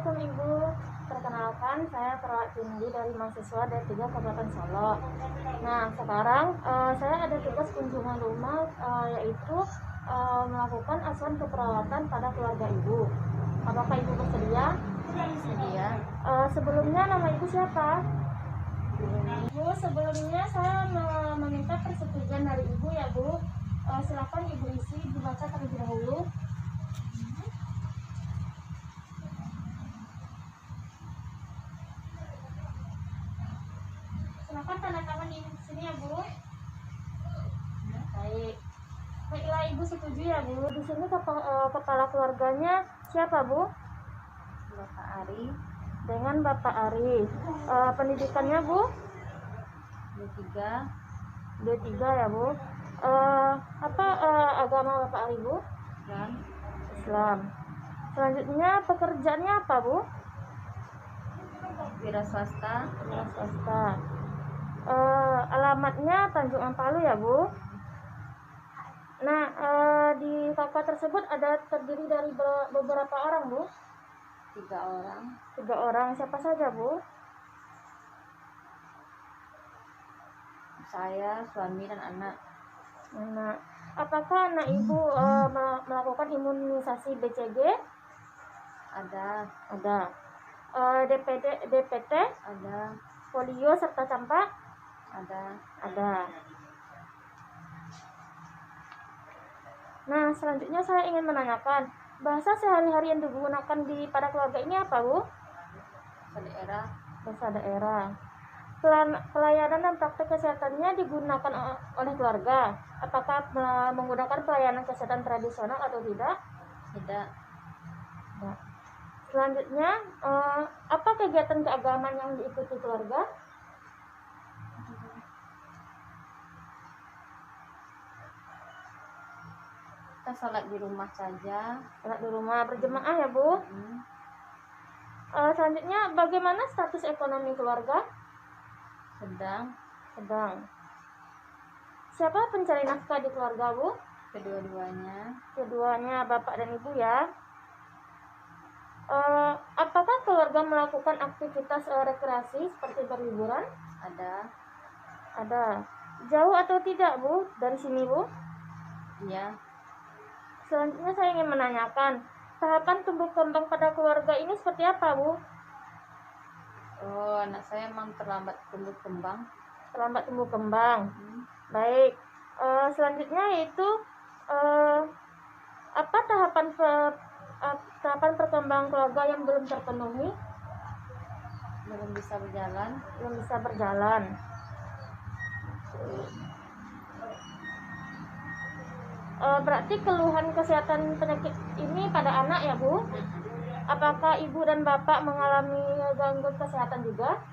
Assalamualaikum Ibu. Perkenalkan, saya Perawat Tinggi dari mahasiswa D3 Kabupaten Solo. Nah, sekarang saya ada tugas kunjungan rumah, yaitu melakukan asuhan keperawatan pada keluarga Ibu. Apakah Ibu bersedia? Sedia. Sebelumnya nama Ibu siapa? Bu, sebelumnya saya meminta persetujuan dari Ibu ya Bu. Silakan Ibu isi, dibaca terlebih dahulu. Silakan tanda tangan di sini ya Bu. Baik. Baiklah Ibu setuju ya Bu. Di sini kepala keluarganya siapa Bu? Bapak Ari. Dengan Bapak Ari. Pendidikannya Bu? D3. D3 ya Bu. Agama Bapak Ari Bu? Dan Islam. Selanjutnya pekerjaannya apa Bu? wira swasta. Wira swasta. Alamatnya Tanjung Ampalo ya Bu. Nah, di kakak tersebut terdiri dari beberapa orang Bu? 3 orang. 3 orang. Siapa saja Bu? Saya, suami, dan anak. Nah, apakah anak Ibu melakukan imunisasi BCG? Ada. Ada. DPT? Ada. Polio serta campak? Ada. Ada. Nah, selanjutnya saya ingin menanyakan, bahasa sehari-hari yang digunakan pada keluarga ini apa Bu? Bahasa daerah. Bahasa daerah. Pelayanan dan praktek kesehatannya digunakan oleh keluarga. Apakah menggunakan pelayanan kesehatan tradisional atau tidak? Tidak. Nah, selanjutnya, apa kegiatan keagamaan yang diikuti keluarga? Kita sholat di rumah saja. Sholat di rumah berjemaah ya Bu. Selanjutnya, bagaimana status ekonomi keluarga? Sedang. Siapa pencari nafkah di keluarga Bu? Kedua-duanya. Keduanya, Bapak dan Ibu ya. Apakah keluarga melakukan aktivitas rekreasi seperti berliburan? Ada. Jauh atau tidak Bu dari sini Bu? Iya. Selanjutnya saya ingin menanyakan, tahapan tumbuh kembang pada keluarga ini seperti apa Bu? Anak saya memang terlambat tumbuh kembang. Terlambat tumbuh kembang. Baik. Selanjutnya yaitu apa tahapan perkembangan keluarga yang belum terpenuhi? Belum bisa berjalan. Berarti keluhan kesehatan penyakit ini pada anak ya Bu? Apakah Ibu dan Bapak mengalami gangguan kesehatan juga?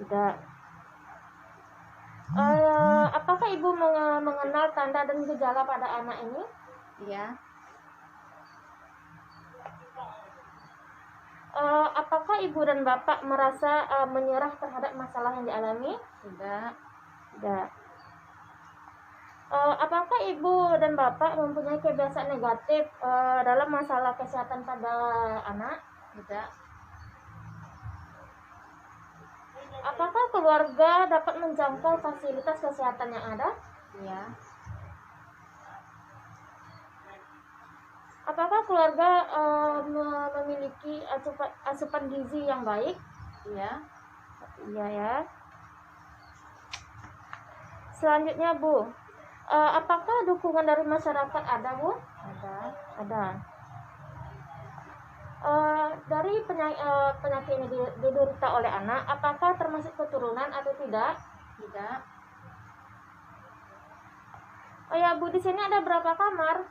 Tidak. Apakah Ibu mengenal tanda dan gejala pada anak ini? Iya. Apakah Ibu dan Bapak merasa menyerah terhadap masalah yang dialami? Tidak. Apakah Ibu dan Bapak mempunyai kebiasaan negatif dalam masalah kesehatan pada anak? Tidak. Apakah keluarga dapat menjangkau fasilitas kesehatan yang ada? Iya. Apakah keluarga memiliki asupan gizi yang baik? Iya. Iya ya. Selanjutnya Bu, apakah dukungan dari masyarakat ada Bu? Ada. Dari penyakit ini diderita oleh anak, apakah termasuk keturunan atau tidak? Tidak. Oh ya Bu, di sini ada berapa kamar?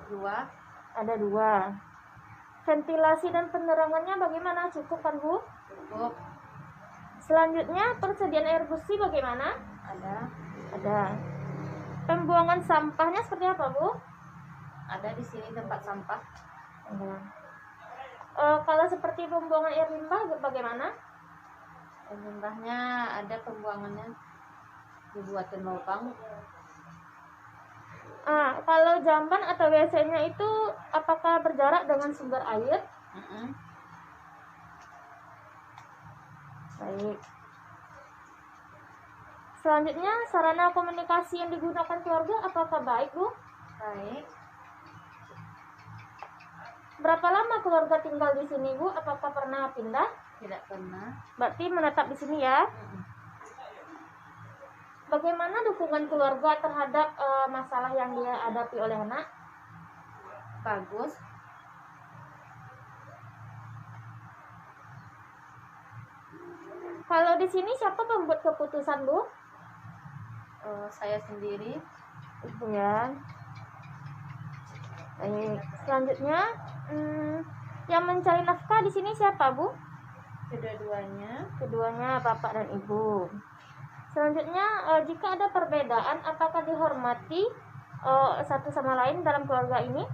2. Ada 2. Ventilasi dan penerangannya bagaimana? Cukup kan Bu? Cukup. Selanjutnya persediaan air bersih bagaimana? Ada. Pembuangan sampahnya seperti apa Bu? Ada di sini tempat sampah. Kalau seperti pembuangan air limbah bagaimana? Air limbahnya ada pembuangannya dibuatin lubang. Kalau jamban atau WC-nya itu apakah berjarak dengan sumber air? Baik. Selanjutnya, sarana komunikasi yang digunakan keluarga apakah baik, Bu? Baik. Berapa lama keluarga tinggal di sini, Bu? Apakah pernah pindah? Tidak pernah. Berarti menetap di sini ya. Bagaimana dukungan keluarga terhadap masalah yang dia hadapi oleh anak? Bagus. Kalau di sini siapa pembuat keputusan, Bu? Saya sendiri. Itu ya. Baik. Selanjutnya, yang mencari nafkah di sini siapa, Bu? Kedua-duanya. Keduanya, bapak dan ibu. Selanjutnya, jika ada perbedaan, apakah dihormati satu sama lain dalam keluarga ini?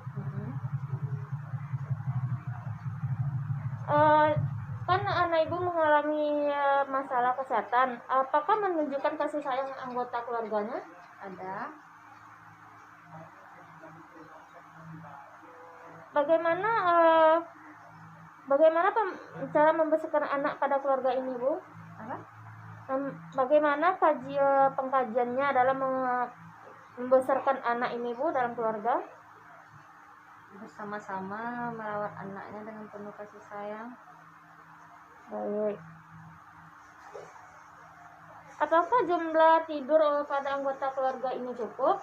Kan anak ibu mengalami masalah kesehatan, apakah menunjukkan kasih sayang anggota keluarganya? Ada. Bagaimana cara membesarkan anak pada keluarga ini, Bu? Apa? Bagaimana pengkajiannya dalam membesarkan anak ini, Bu, dalam keluarga? Bersama-sama merawat anaknya dengan penuh kasih sayang. Baik. Apakah jumlah tidur pada anggota keluarga ini cukup?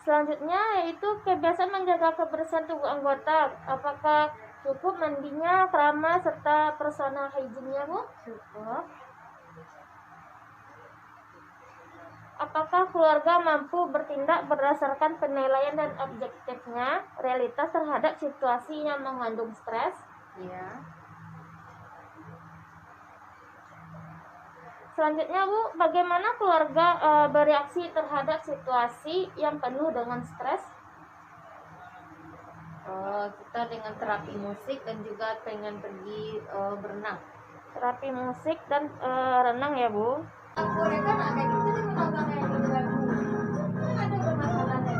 Selanjutnya yaitu kebiasaan menjaga kebersihan tubuh anggota. Apakah cukup mandinya, keramas, serta personal hygiene-nya, Bu? Cukup. Apakah keluarga mampu bertindak berdasarkan penilaian dan objektifnya realitas terhadap situasi yang mengandung stres? Iya. Selanjutnya, Bu, bagaimana keluarga bereaksi terhadap situasi yang penuh dengan stres? Kita dengan terapi musik dan juga pengen pergi berenang. Terapi musik dan renang ya, Bu. Boleh kan ada gitu nih menabrak kayak gitu kan ada bermasalahnya.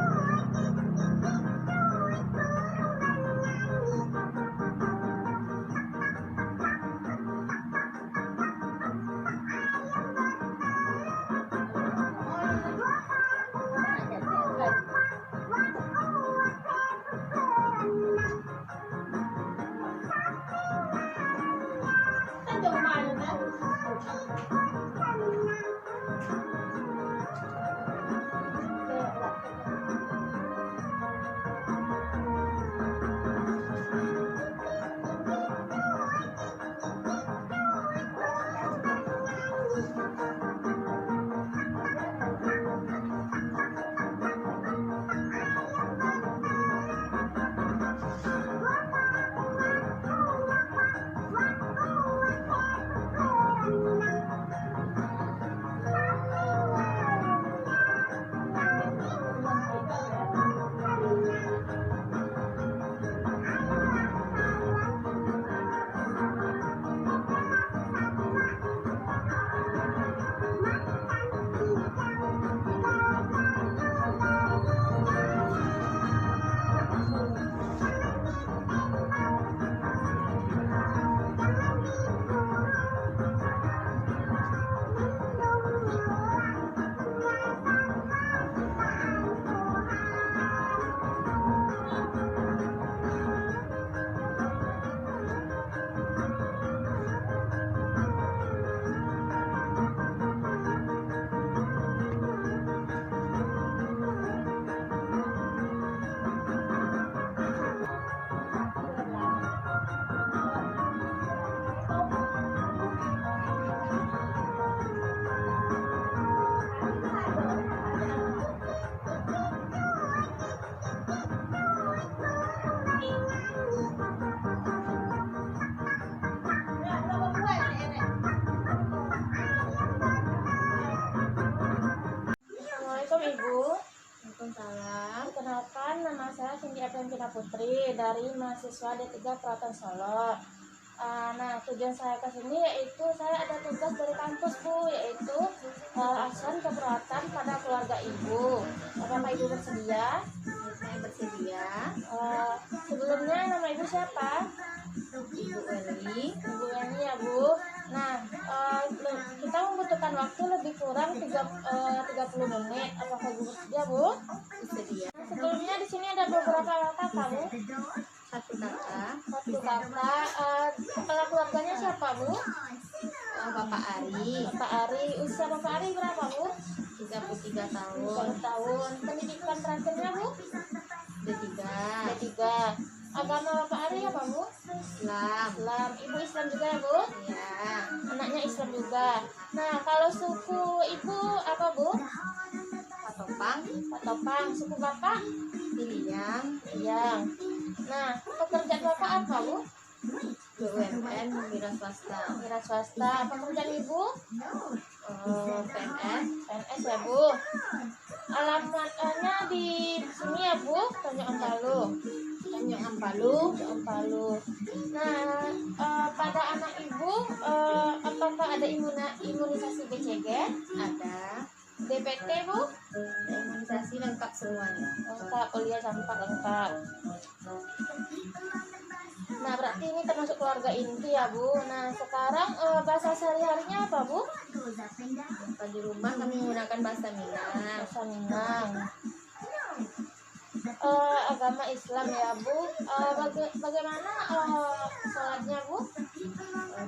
Cina Putri dari mahasiswa D3 Keraton Solo. Nah, tujuan saya ke sini yaitu saya ada tugas dari kampus, Bu, yaitu asuhan keperawatan pada keluarga Ibu. Apakah Ibu bersedia? Saya bersedia. Sebelumnya nama Ibu Ibu siapa? Ibu Eli. Ibu Yani ya Bu. Nah, kita membutuhkan waktu lebih kurang 30 menit. Apakah Ibu bersedia Bu? Bersedia. Nah, sebelumnya di sini ada beberapa kakak Bu. Satu kakak. Satu kakak. Kepala keluarganya siapa Bu? Bapak Ari. Bapak Ari. Usia Bapak Ari berapa Bu? 33 tahun. 3 tahun. Pendidikan terakhirnya Bu? D3. D3. Agama Bapak Ari apa Bu? Islam. Islam. Ibu Islam juga ya Bu? Ya. Anaknya Islam juga. Nah, kalau suku ibu apa Bu? Pak Topang. Pak Topang. Suku bapak? Piliang. Yang. Nah, pekerjaan bapak apa Bu? BUMN wira swasta. Wira swasta. Pekerjaan ibu? PNS. PNS ya Bu. Alamatnya di sini ya Bu, Tanjung Ampalo. Tanjung Ampalo. Tanjung Ampalo. Nah, pada anak ibu, apakah ada imunisasi BCG? Ada. DPT Bu? Imunisasi lengkap semuanya. Lengkap, kuliah campak lengkap. Nah, berarti ini termasuk keluarga inti ya Bu. Nah, sekarang bahasa sehari-harinya apa Bu? Kalau di rumah kami menggunakan bahasa Minang. Bahasa Minang. Agama Islam ya Bu. Bagaimana sholatnya Bu?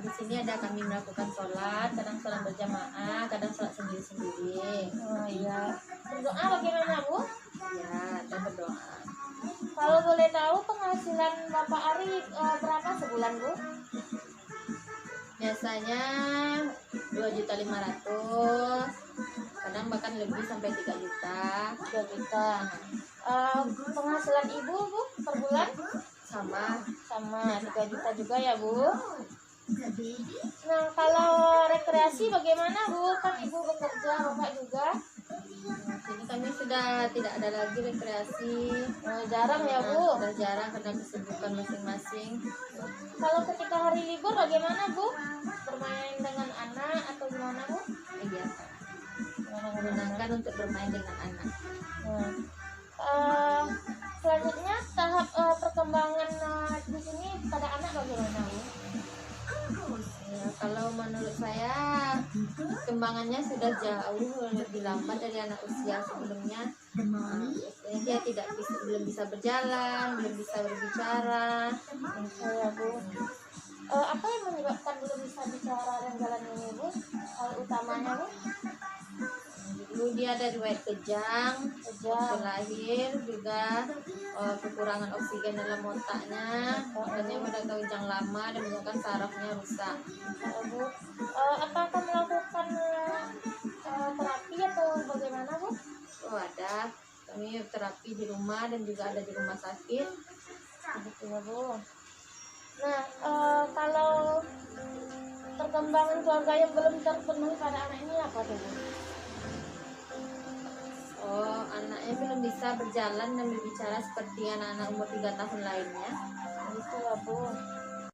Di sini ada kami melakukan sholat, kadang sholat berjamaah, kadang sholat sendiri-sendiri. Oh iya. Berdoa bagaimana Bu? Ya, dan berdoa. Kalau boleh tahu penghasilan Bapak Ari berapa sebulan Bu? Biasanya 2.500.000, kadang bahkan lebih sampai 3 juta. 2 juta. Penghasilan ibu Bu per bulan? Sama. Sama 3 juta juga ya Bu. Nah, kalau rekreasi bagaimana Bu? Kan ibu bekerja, bapak juga. Jadi kami sudah tidak ada lagi rekreasi. Jarang ya Bu. Sudah jarang karena kesibukan masing-masing. Kalau ketika hari libur bagaimana Bu? Bermain dengan anak atau gimana Bu? Biasa. Menggunakan untuk bermain dengan anak. Selanjutnya tahap perkembangan di sini pada anak bagaimana Bu? Ya, kalau menurut saya kembangannya sudah jauh lebih lambat dari anak usia sebelumnya. Dia belum bisa berjalan, belum bisa berbicara. Ya Bu. Apa yang menyebabkan belum bisa bicara dan jalan ini Bu? Hal utamanya Bu? Dulu dia ada riwayat kejang, waktu lahir juga kekurangan oksigen dalam otaknya, makanya pada kejang lama dan menyebabkan sarafnya rusak. Bu, apakah melakukan terapi atau bagaimana Bu? Oh ada, kami terapi di rumah dan juga ada di rumah sakit. Begitu ya Bu. Nah, kalau perkembangan keluarga yang belum terpenuhi pada anak ini apa tuh Bu? Oh, anaknya belum bisa berjalan dan berbicara seperti anak-anak umur 3 tahun lainnya. Gitu ya Bu.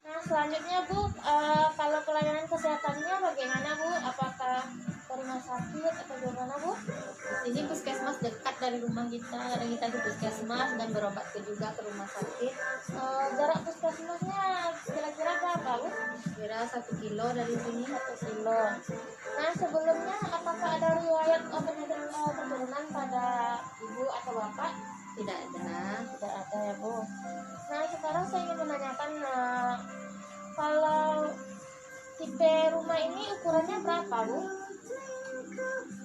Nah, selanjutnya Bu, kalau pelayanan kesehatannya bagaimana Bu? Apakah ke rumah sakit atau bagaimana Bu? Ini puskesmas dekat dari rumah kita, dan kita ke puskesmas dan berobat juga ke rumah sakit. Jarak puskesmasnya kira-kira berapa Bu? Kira 1 kilo dari sini. 1 kilo. Nah, sebelumnya apakah ada riwayat penyakit keturunan pada ibu atau bapak? Tidak ada. Tidak ada ya Bu. Nah, sekarang saya ingin menanyakan kalau tipe rumah ini ukurannya berapa Bu?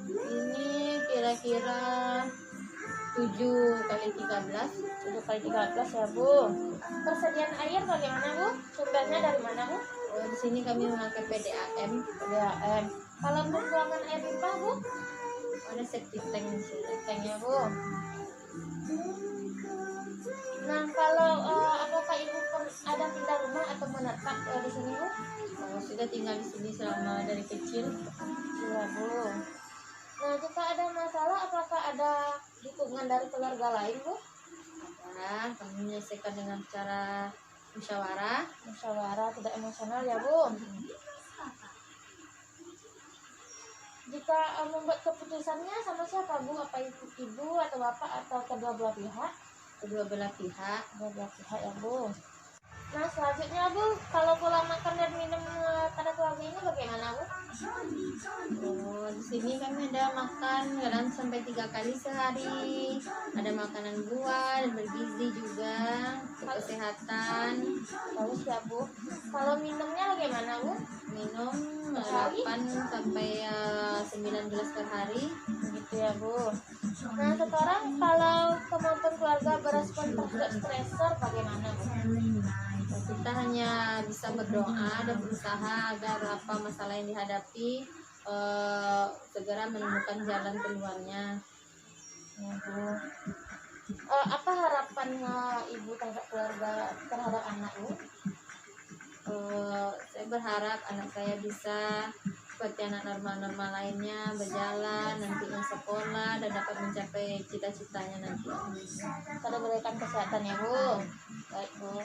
Ini kira-kira 7 kali 13. 7 kali 13 ya Bu. Persediaan air bagaimana Bu? Sumbernya dari mana Bu? Oh, di sini kami memakai PDAM. PDAM. Kalau pembuangan air limbah Bu? Ada septic tank di sini. Tanknya Bu. Nah, kalau apakah ibu ada pindah rumah atau menetap di sini Bu? Oh, sudah tinggal di sini selama dari kecil. Iya Bu. Nah, jika ada masalah apakah ada dukungan dari keluarga lain Bu? Ada, kami menyelesaikan dengan cara musyawarah. Musyawarah tidak emosional ya Bu. Jika membuat keputusannya sama siapa Bu? Apa ibu atau bapak atau kedua belah pihak? Kedua belah pihak. Kedua belah pihak ya Bu. Nah selanjutnya Bu, kalau pola makan dan minum pada keluarga ini bagaimana Bu? Oh, di sini kami ada makan kadang sampai 3 kali sehari. Ada makanan buah dan bergizi juga untuk kesehatan. Bagus ya Bu. Kalau minumnya bagaimana Bu? Minum Sehari? 8 sampai 9 gelas per hari. Begitu ya Bu. Nah sekarang kalau kemampuan keluarga berespon terhadap stresor bagaimana Bu? Kita hanya bisa berdoa dan berusaha agar apa masalah yang dihadapi segera menemukan jalan keluarnya. Ya Bu. Apa harapannya Ibu terhadap keluarga, terhadap anak Bu? Saya berharap anak saya bisa seperti anak normal-normal lainnya, berjalan, nantinya sekolah dan dapat mencapai cita-citanya nanti. Pada berikan kesehatan ya Bu. Baik Bu.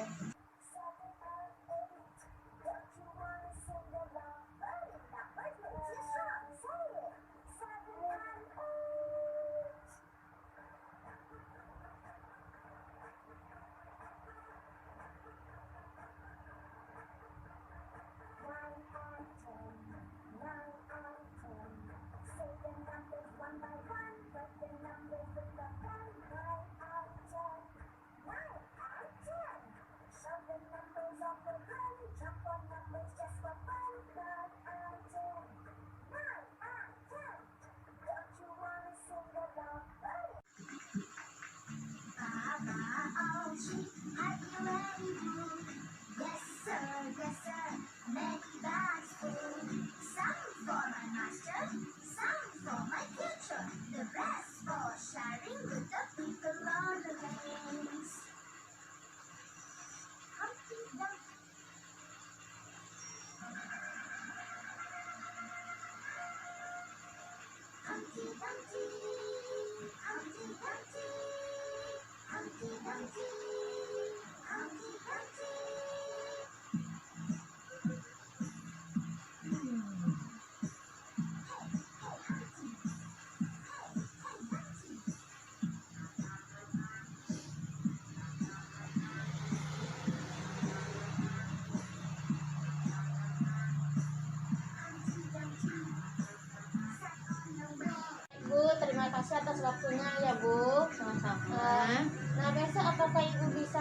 Bu, terima kasih atas waktunya ya Bu. Sama-sama. Nah besok apakah Ibu bisa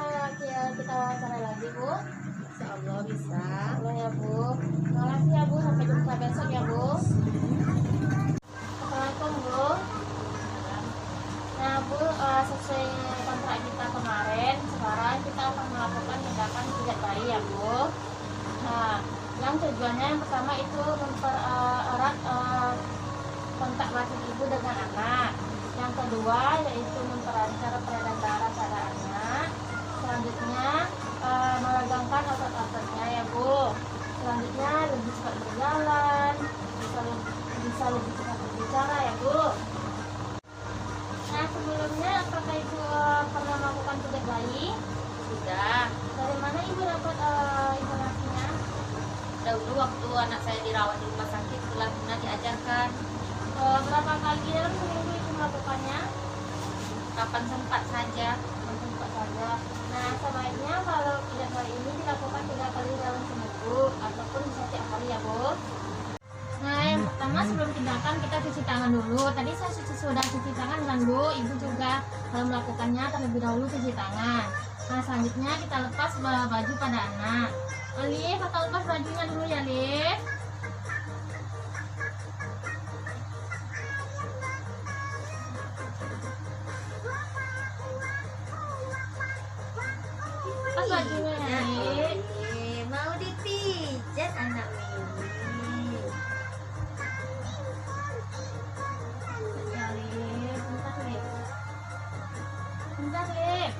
kita wawancara lagi Bu? Insya Allah bisa. Allah ya Bu. Terima kasih ya Bu, sampai jumpa besok ya Bu. Assalamualaikum Bu. Nah Bu, sesuai kontrak kita kemarin, sekarang kita akan melakukan tindakan pijat bayi ya Bu. Nah, yang tujuannya yang pertama itu mempererat kontak batin ibu dengan anak. Yang kedua yaitu memperlancar peredaran darah pada anak. Selanjutnya meregangkan otot-ototnya ya Bu. Selanjutnya lebih cepat berjalan, bisa lebih cepat berbicara ya Bu. Nah sebelumnya apakah Ibu pernah melakukan pijat bayi? Sudah. Dari mana Ibu dapat informasinya? Dahulu waktu anak saya dirawat di rumah sakit telah pernah diajarkan. Berapa kali dalam seminggu Ibu melakukannya? Kapan sempat saja. Sempat saja. Nah sebaiknya kalau pijat bayi ini dilakukan 3 kali dalam seminggu ataupun bisa tiap hari ya Bu. Nah yang pertama sebelum tindakan kita cuci tangan dulu. Tadi saya sudah cuci tangan kan Bu. Ibu juga melakukannya terlebih dahulu cuci tangan. Nah selanjutnya kita lepas baju pada anak. Alif, atau lepas bajunya dulu ya Alif. Lepas bajunya ya Alif. Mau dipijat anak ini. Ya Alif, bentar Alif. Bentar Alif.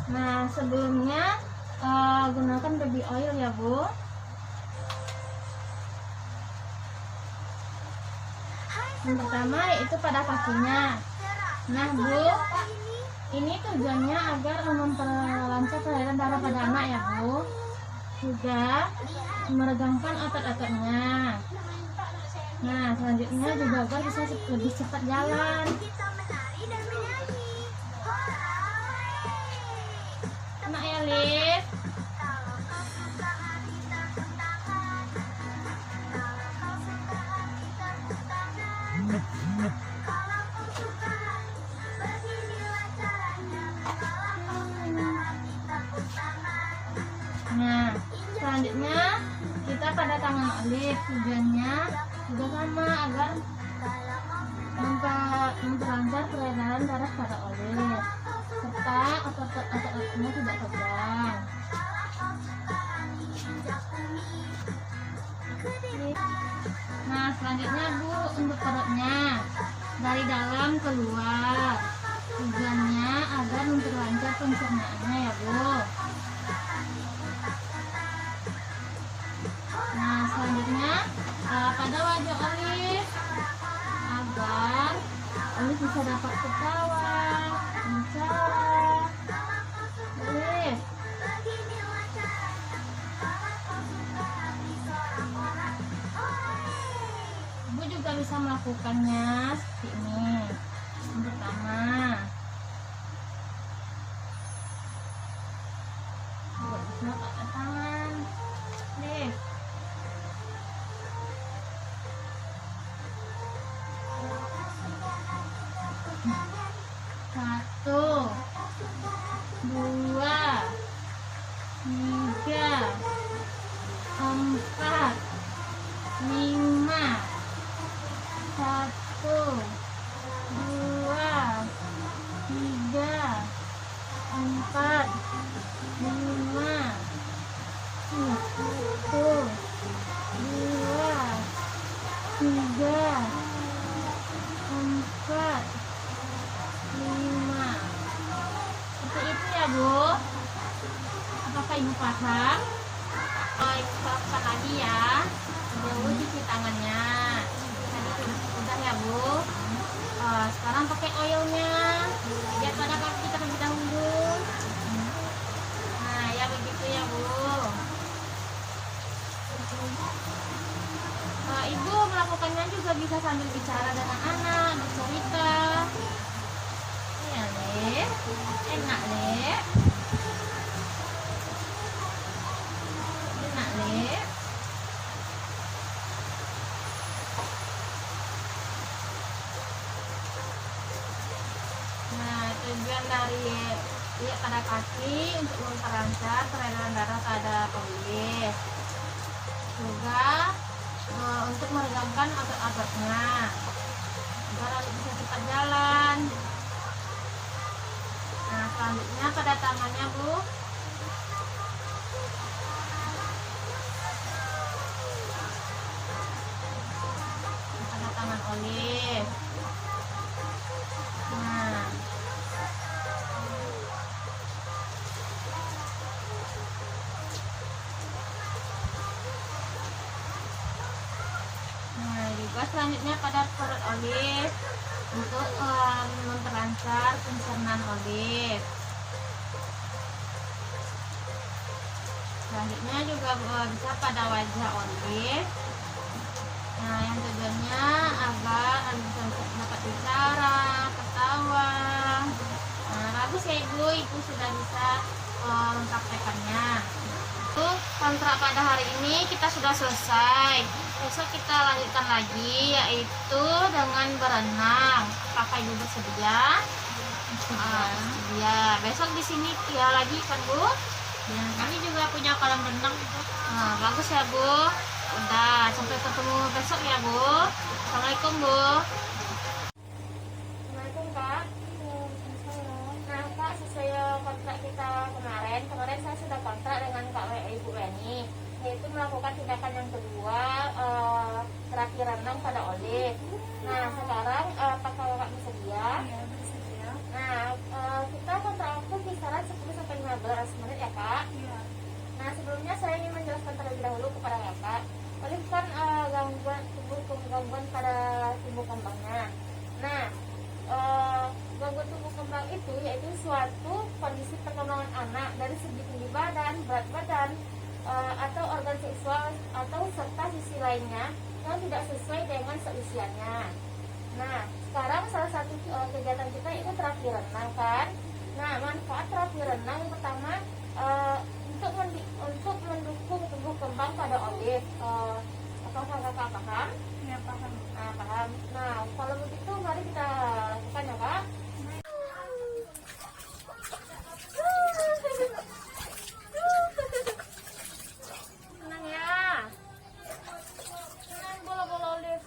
Nah sebelumnya gunakan baby oil ya Bu. Yang pertama yaitu pada kakinya. Nah Bu, ini tujuannya agar memperlancar peredaran darah pada anak ya Bu. Juga meregangkan otot-ototnya. Nah selanjutnya juga agar bisa lebih cepat jalan. Enak ya Liv. Nah, selanjutnya kita pada tangan Olive. Tujuannya juga sama agar memperlancar peredaran darah pada Olive serta otot-ototnya tidak tegang. Nah, selanjutnya Bu, untuk perutnya dari dalam keluar. Tujuannya agar memperlancar pencernaannya ya Bu. Nah selanjutnya pada wajah Olive agar Olive bisa dapat tertawa, bicara. Olive. Ibu juga bisa melakukannya seperti ini. Yang pertama, Ibu bisa pakai tangan. Nih. Satu, dua, tiga, empat, lima. Satu, dua, tiga, empat, lima. Satu, dua, tiga, empat, lima. Seperti itu ya Bu. Apakah Ibu paham? Ibu lakukan lagi ya. Bu cuci tangannya. Tadi sudah ya Bu. Sekarang pakai oilnya. Lihat pada kaki terlebih dahulu. Nah ya begitu ya Bu. Ibu melakukannya juga bisa sambil bicara dengan anak, bercerita. Ya Lek, enak Lek. Enak Lek. Nah tujuan dari lihat pada kaki untuk memperlancar peredaran darah pada Olive. Juga untuk meregangkan otot-ototnya agar Olive bisa cepat jalan. Nah selanjutnya pada tangannya Bu. Pada tangan Olive. Nah juga selanjutnya pada perut Olive untuk memperlancar pencernaan Olive. Selanjutnya juga bisa pada wajah Olive. Nah yang tujuannya agar Olive bisa dapat bicara, ketawa. Nah bagus ya Ibu sudah bisa mempraktekannya. Kontrak pada hari ini kita sudah selesai. Besok kita lanjutkan lagi yaitu dengan berenang. Apakah Ibu bersedia? Bersedia. Besok di sini ya lagi kan Bu? Ya, kami juga punya kolam renang. Nah, bagus ya Bu. Udah, sampai ketemu besok ya Bu. Assalamualaikum Bu. Assalamualaikum Kak. Nah Kak, sesuai kontrak kita kemarin saya sudah kontrak dengan Ibu Weni, yaitu melakukan tindakan yang kedua, terapi renang pada Olive. Nah sekarang apakah Kakak bersedia? Iya bersedia. Nah kita kontrak waktu kisaran 10-15 menit ya Kak. Iya. Nah sebelumnya saya ingin menjelaskan terlebih dahulu kepada Kakak. Olive kan gangguan pada tumbuh kembangnya lainnya yang tidak sesuai dengan seusianya. Nah, sekarang salah satu kegiatan kita itu terapi renang kan. Nah, manfaat terapi renang yang pertama untuk mendukung tumbuh kembang pada Olive. Apakah kakak paham? Ya, paham. Nah, paham. Nah, kalau begitu mari kita lakukan ya kak. Tenang ya. Tenang bola-bola Olive.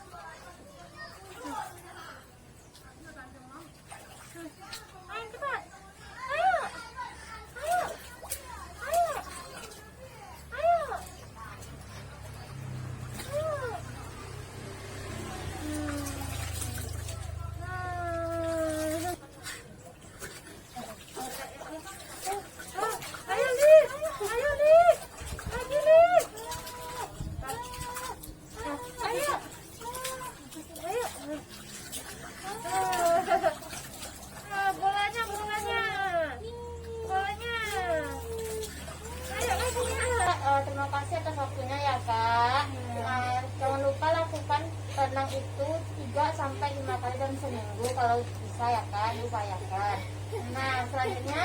Ayo cepat. Ayo. Ayo. Ayo. Ayo. Ayo. Ayo Liv, ayo Liv, lagi Liv. Ayo, ayo. Bolanya, bolanya, bolanya. Ayo, lagi. Terima kasih atas waktunya ya kak. Jangan lupa lakukan renang itu 3 sampai 5 kali dalam seminggu kalau bisa ya kak, diupayakan. Nah selanjutnya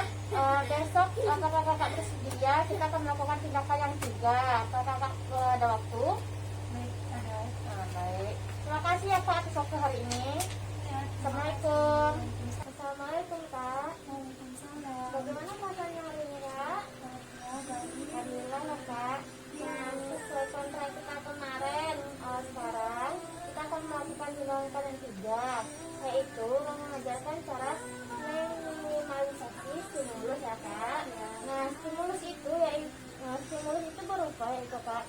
besok kakak-kakak bersedia kita akan melakukan tindakan yang 3. Kakak ada waktu? Nah, baik. Terima kasih ya kak atas waktu hari ini. Assalamualaikum. Assalamualaikum kak. Bagaimana keadaannya hari ini kak? Alhamdulillah ya kak. Nah, sesuai kontrak kita kemarin, sekarang kita akan melakukan tindakan yang 3, yaitu mengajarkan cara meminimalisasi stimulus ya kak. Nah, stimulus itu berupa yaitu kak,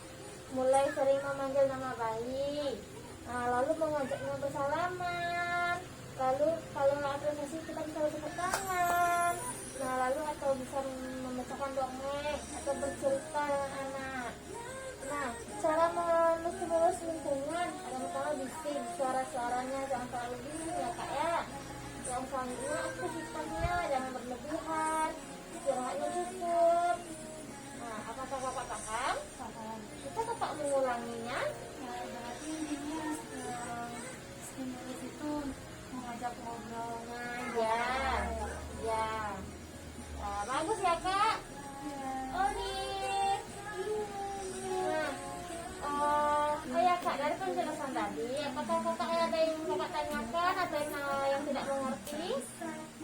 mulai sering memanggil nama bayi, lalu mengajaknya bersalaman, lalu kalau apresiasi kita bisa bertepuk tangan, nah lalu atau bisa membacakan dongeng atau bercerita dengan anak. Nah, cara menstimulus lingkungan ada pertama bising, suara-suaranya jangan terlalu bising ya kak ya. Yang selanjutnya aktivitasnya jangan berlebihan, istirahatnya cukup. Nah, apakah kakak paham? Paham. Kita kakak mengulanginya. Ya, berarti intinya stimulus itu mengajak ngobrol. Nah, ya. Nah, bagus ya kak. Olive. Nah, ya kak, dari penjelasan tadi, apakah kakak ada yang kakak tanyakan atau yang tidak mengerti?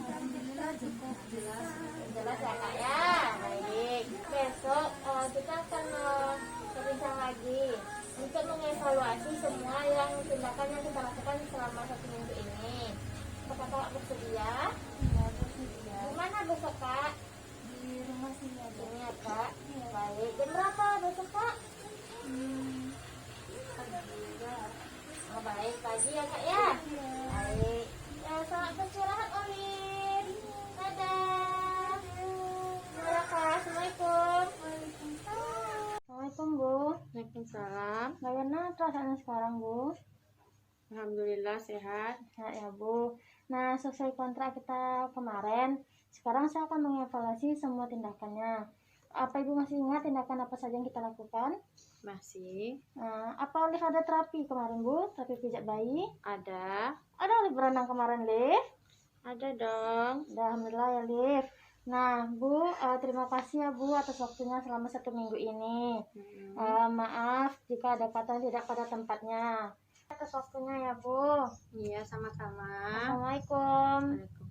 Alhamdulillah cukup jelas. Jelas ya kak ya. Baik. Besok kita akan berbincang lagi untuk mengevaluasi semua yang tindakan yang kita lakukan selama 1 minggu ini. Apakah kakak bersedia? Ya, bersedia. Gimana besok kak? Di rumah sini aja. Ini ya kak. Baik. Jam berapa besok kak? Oh, baik, pagi ya kak ya. Baik. Ya, selamat beristirahat Olive. Dadah. Ya kak. Assalamualaikum. Assalamualaikum Bu. Waalaikumsalam. Bagaimana perasaannya sekarang Bu? Alhamdulillah sehat. Ya Bu. Nah, sesuai kontrak kita kemarin, sekarang saya akan mengevaluasi semua tindakannya. Apa Ibu masih ingat tindakan apa saja yang kita lakukan? Masih Nah, apa Olive ada terapi kemarin Bu? Terapi pijat bayi? ada. Ada Olive berenang kemarin Liv? Ada dong. Alhamdulillah ya Liv. Nah Bu, terima kasih ya Bu atas waktunya selama 1 minggu ini. Maaf jika ada kata yang tidak pada tempatnya. Atas waktunya ya Bu. Iya, sama-sama. Assalamualaikum. Waalaikumsalam.